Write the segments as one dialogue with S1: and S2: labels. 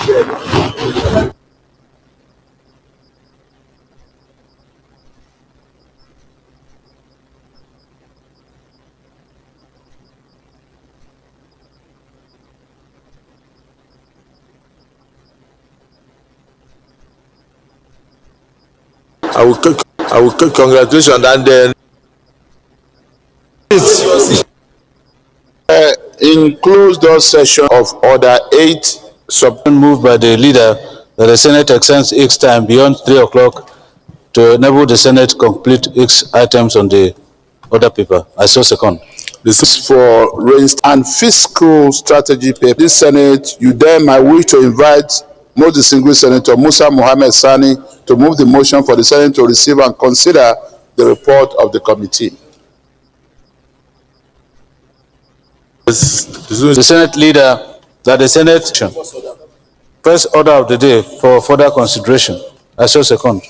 S1: I will congratulations, and then in closed door session of Order 8,
S2: moved by the leader that the Senate extends its time beyond 3 o'clock to enable the Senate complete its items on the order paper. I so second.
S1: This is for raised and fiscal strategy paper. This Senate, you then might wish to invite most distinguished Senator Musa Mohammed Sani to move the motion for the Senate to receive and consider the report of the committee.
S2: The Senate leader that the Senate first order of the day for further consideration. I so second.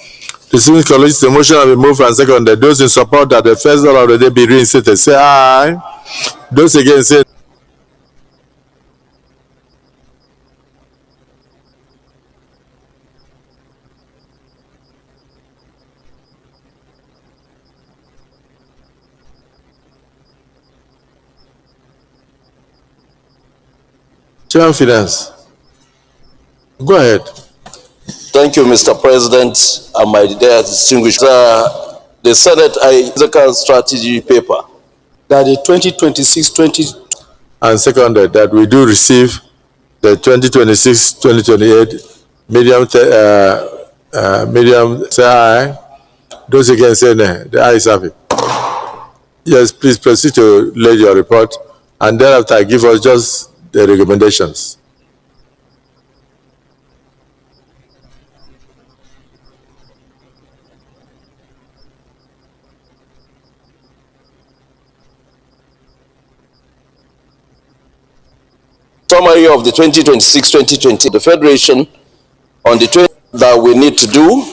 S1: Distinguished colleagues, the motion will be moved and seconded. Those in support that the first order of the day be reinstated, say aye. Those against say Chairman Finance. Go ahead.
S3: Thank you, Mr. President, and my dear distinguished. The Senate Physical Strategy paper.
S4: That the 2026-20
S1: and seconded that we do receive the 2026-2028 medium say aye. Those against say nay. The ayes have it. Yes, please proceed to lay your report, and thereafter give us just the recommendations.
S3: Summary of the 2026-2020, the Federation on the 20 that we need to do,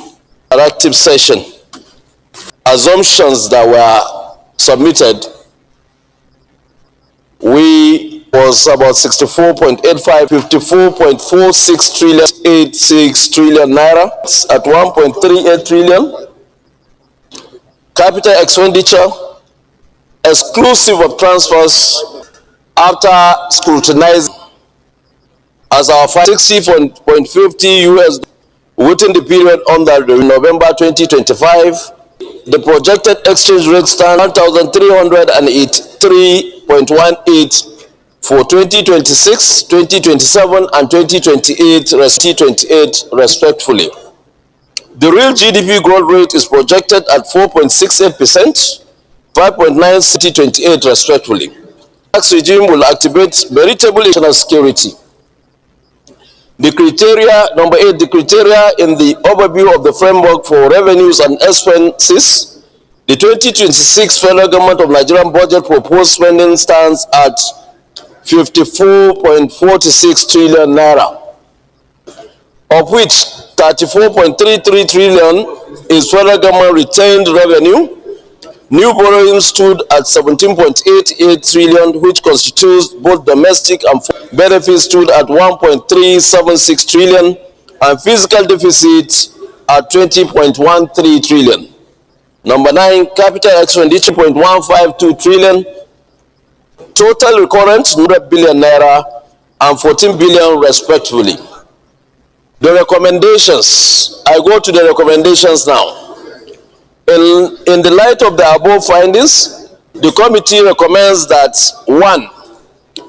S3: interactive session, assumptions that were submitted, we was about 64.85, 54.46 trillion, 86 trillion naira at 1.38 trillion. Capital expenditure, exclusive of transfers, after scrutinizing as our 60.50 US within the period under the November 2025, the projected exchange rate stands 1,383.18 for 2026, 2027, and 2028 respectively. The real GDP growth rate is projected at 4.68%, 5.9% 2028 respectively. Tax regime will activate veritable national security. The criteria, number 8, the criteria in the overview of the framework for revenues and expenses, the 2026 federal government of Nigerian budget proposed spending stands at 54.46 trillion naira, of which 34.33 trillion is federal government retained revenue. New borrowing stood at 17.88 trillion, which constitutes both domestic and foreign. Benefits stood at 1.376 trillion, and fiscal deficit at 20.13 trillion. Number 9, capital expenditure 0.152 trillion, total recurrent 100 billion naira and 14 billion respectively. The recommendations, I go to the recommendations now. In the light of the above findings, the committee recommends that 1,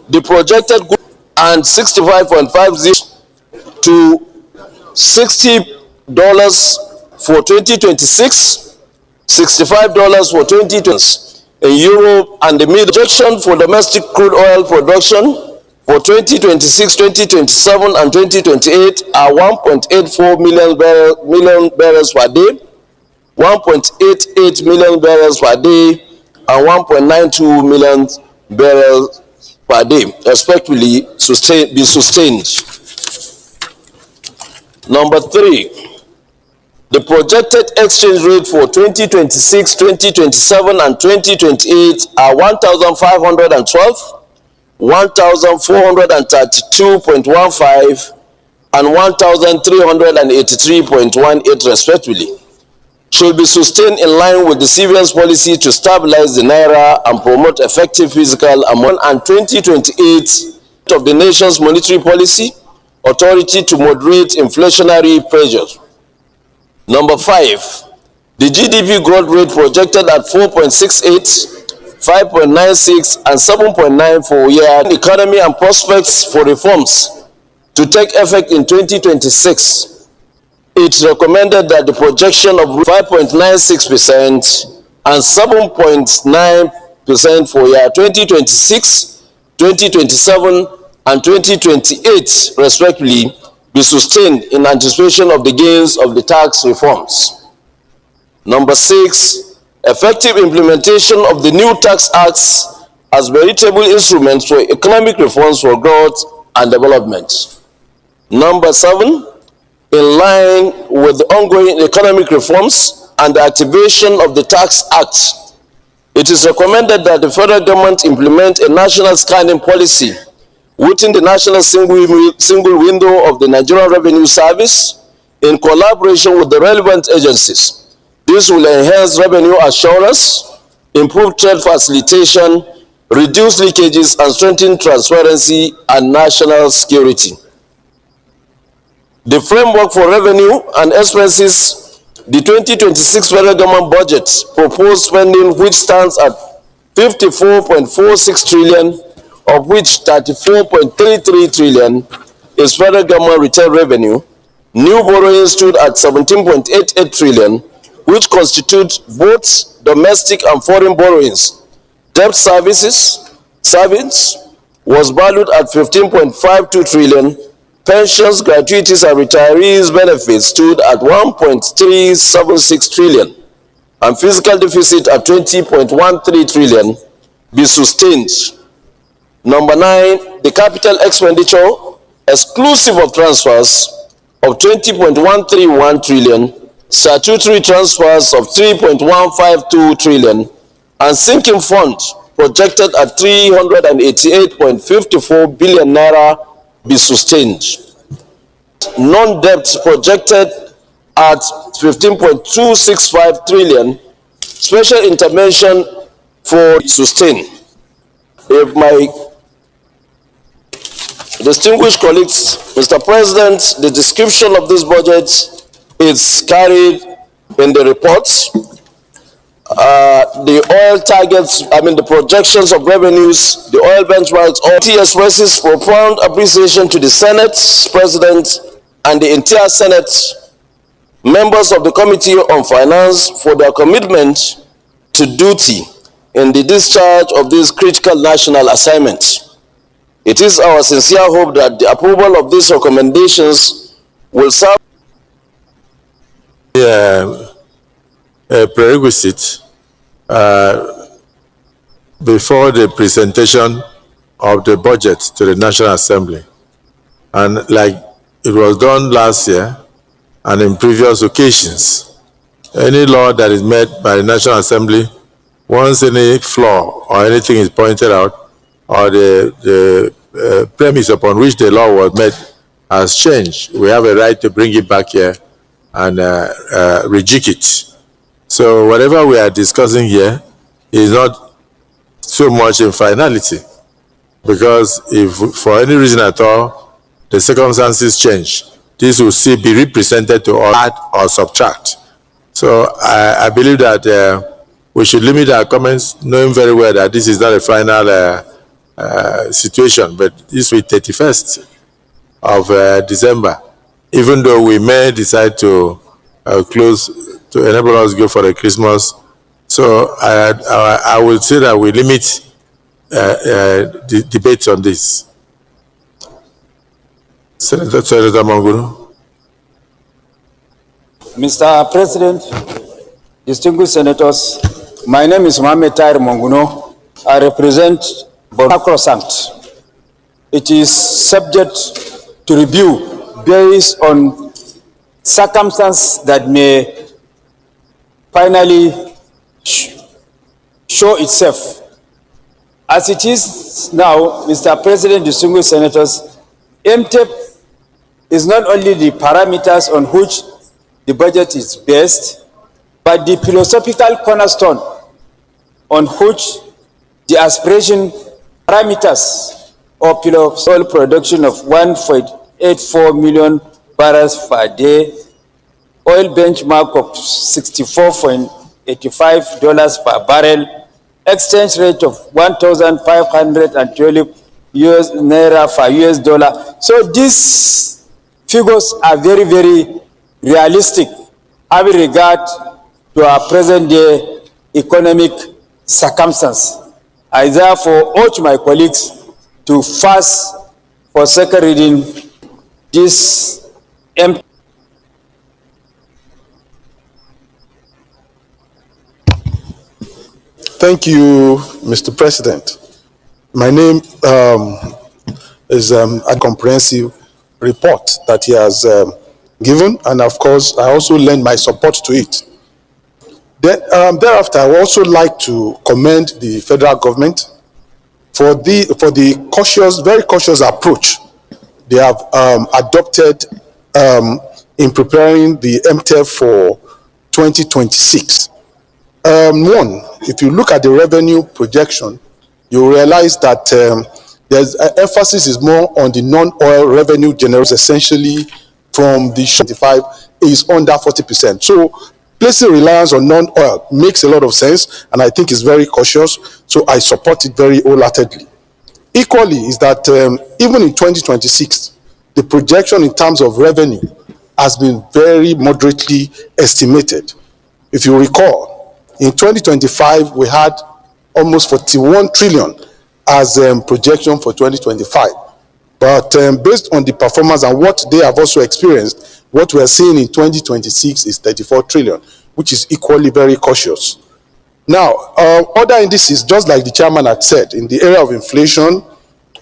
S3: the projected good and 65.50 to $60 for 2026, $65 for 2020 in Europe, and the projection for domestic crude oil production for 2026, 2027, and 2028 are 1.84 million barrels per day, 1.88 million barrels per day, and 1.92 million barrels per day, respectively, be sustained. Number 3, the projected exchange rate for 2026, 2027, and 2028 are 1,512, 1,432.15, and 1,383.18 respectively, should be sustained in line with the CBN's policy to stabilize the Naira and promote effective fiscal and 2028 of the nation's monetary policy authority to moderate inflationary pressures. Number 5, the GDP growth rate projected at 4.68, 5.96 and 7.9 for year economy and prospects for reforms to take effect in 2026. It's recommended that the projection of 5.96% and 7.9% for year 2026, 2027 and 2028 respectively be sustained in anticipation of the gains of the tax reforms. Number 6, effective implementation of the new tax acts as veritable instruments for economic reforms for growth and development. Number 7, in line with the ongoing economic reforms and the activation of the Tax Act, it is recommended that the federal government implement a national scanning policy within the national single window of the Nigerian Revenue Service in collaboration with the relevant agencies. This will enhance revenue assurance, improve trade facilitation, reduce leakages, and strengthen transparency and national security. The framework for revenue and expenses, the 2026 federal government budget proposed spending, which stands at 54.46 trillion, of which 34.33 trillion is federal government retail revenue. New borrowings stood at 17.88 trillion, which constitute both domestic and foreign borrowings. Debt service was valued at 15.52 trillion. Pensions, gratuities, and retirees' benefits stood at 1.376 trillion, and fiscal deficit at 20.13 trillion be sustained. Number 9, the capital expenditure, exclusive of transfers, of 20.131 trillion, statutory transfers of 3.152 trillion, and sinking fund projected at 388.54 billion naira be sustained. Non-debt projected at 15.265 trillion, special intervention for sustain. If my distinguished colleagues, Mr. President, the description of this budget is carried in the reports. The oil targets, the projections of revenues, the oil benchmarks, all expresses profound appreciation to the Senate, President, and the entire Senate, members of the Committee on Finance for their commitment to duty in the discharge of this critical national assignment. It is our sincere hope that the approval of these recommendations will serve
S5: a prerequisite before the presentation of the budget to the National Assembly. And like it was done last year and in previous occasions, any law that is made by the National Assembly, once any flaw or anything is pointed out, or the premise upon which the law was made has changed, we have a right to bring it back here and rejig it. So whatever we are discussing here is not so much in finality, because if for any reason at all the circumstances change, this will still be represented to add or subtract. So I believe that we should limit our comments, knowing very well that this is not a final situation, but this will be 31st of December, even though we may decide to close to enable us to go for the Christmas. So I will say that we limit the debate on this. Senator Mangunu.
S4: Mr. President, distinguished senators, my name is Mohamed Tahir Monguno. I represent Borno Sanct. It is subject to review based on circumstances that may finally show itself. As it is now, Mr. President, distinguished senators, MTEP is not only the parameters on which the budget is based, but the philosophical cornerstone on which the aspiration parameters of oil production of 1.84 million barrels per day, oil benchmark of $64.85 per barrel, exchange rate of 1,512 US naira for US dollar. So these figures are very, very realistic having regard to our present day economic circumstance. I therefore urge my colleagues to fast for second reading this empty.
S6: Thank you, Mr. President. My name is a comprehensive report that he has given, and of course, I also lend my support to it. Thereafter, I would also like to commend the federal government for the cautious, very cautious approach they have adopted in preparing the MTF for 2026. One, if you look at the revenue projection, you realize that there's emphasis is more on the non-oil revenue generation, essentially from the 25 is under 40%. So placing reliance on non-oil makes a lot of sense, and I think it's very cautious. So I support it very wholeheartedly. Equally is that even in 2026, the projection in terms of revenue has been very moderately estimated. If you recall, in 2025, we had almost 41 trillion as projection for 2025. But based on the performance and what they have also experienced, what we are seeing in 2026 is 34 trillion, which is equally very cautious. Now, other indices, just like the chairman had said, in the area of inflation,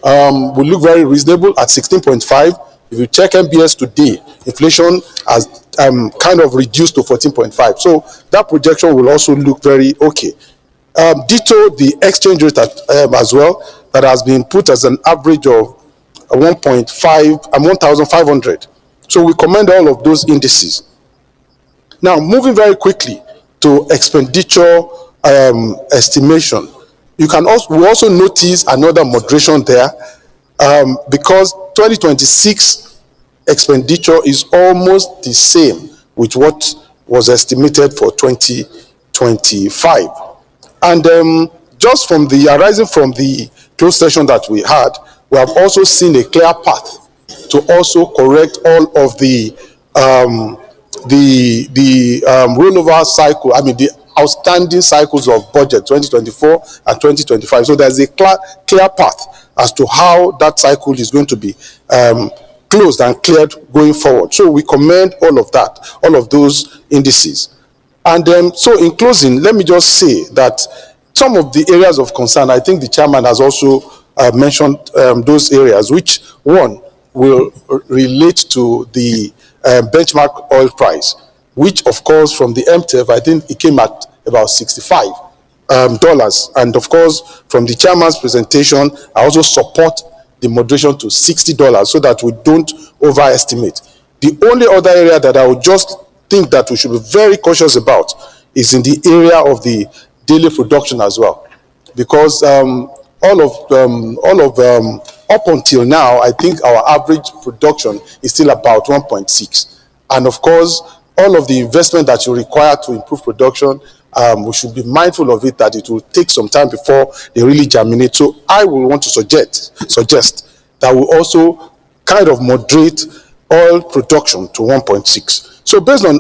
S6: will look very reasonable at 16.5. If you check MBS today, inflation has kind of reduced to 14.5. So that projection will also look very okay. Ditto the exchange rate as well, that has been put as an average of 1.5 and 1,500. So we commend all of those indices. Now, moving very quickly to expenditure estimation, we also notice another moderation there because 2026 expenditure is almost the same with what was estimated for 2025. And just from the arising from the closed session that we had, we have also seen a clear path to also correct all of the rollover cycle, I mean the outstanding cycles of budget 2024 and 2025. So there's a clear path as to how that cycle is going to be closed and cleared going forward. So we commend all of that, all of those indices. And so in closing, let me just say that some of the areas of concern, I think the chairman has also mentioned those areas, which one will relate to the benchmark oil price, which of course from the MTF, I think it came at about $65. And of course, from the chairman's presentation, I also support the moderation to $60 so that we don't overestimate. The only other area that I would just think that we should be very cautious about is in the area of the daily production as well, because up until now, I think our average production is still about 1.6, and of course, all of the investment that you require to improve production, we should be mindful of it, that it will take some time before they really germinate. So I will want to suggest that we also kind of moderate oil production to 1.6. So based on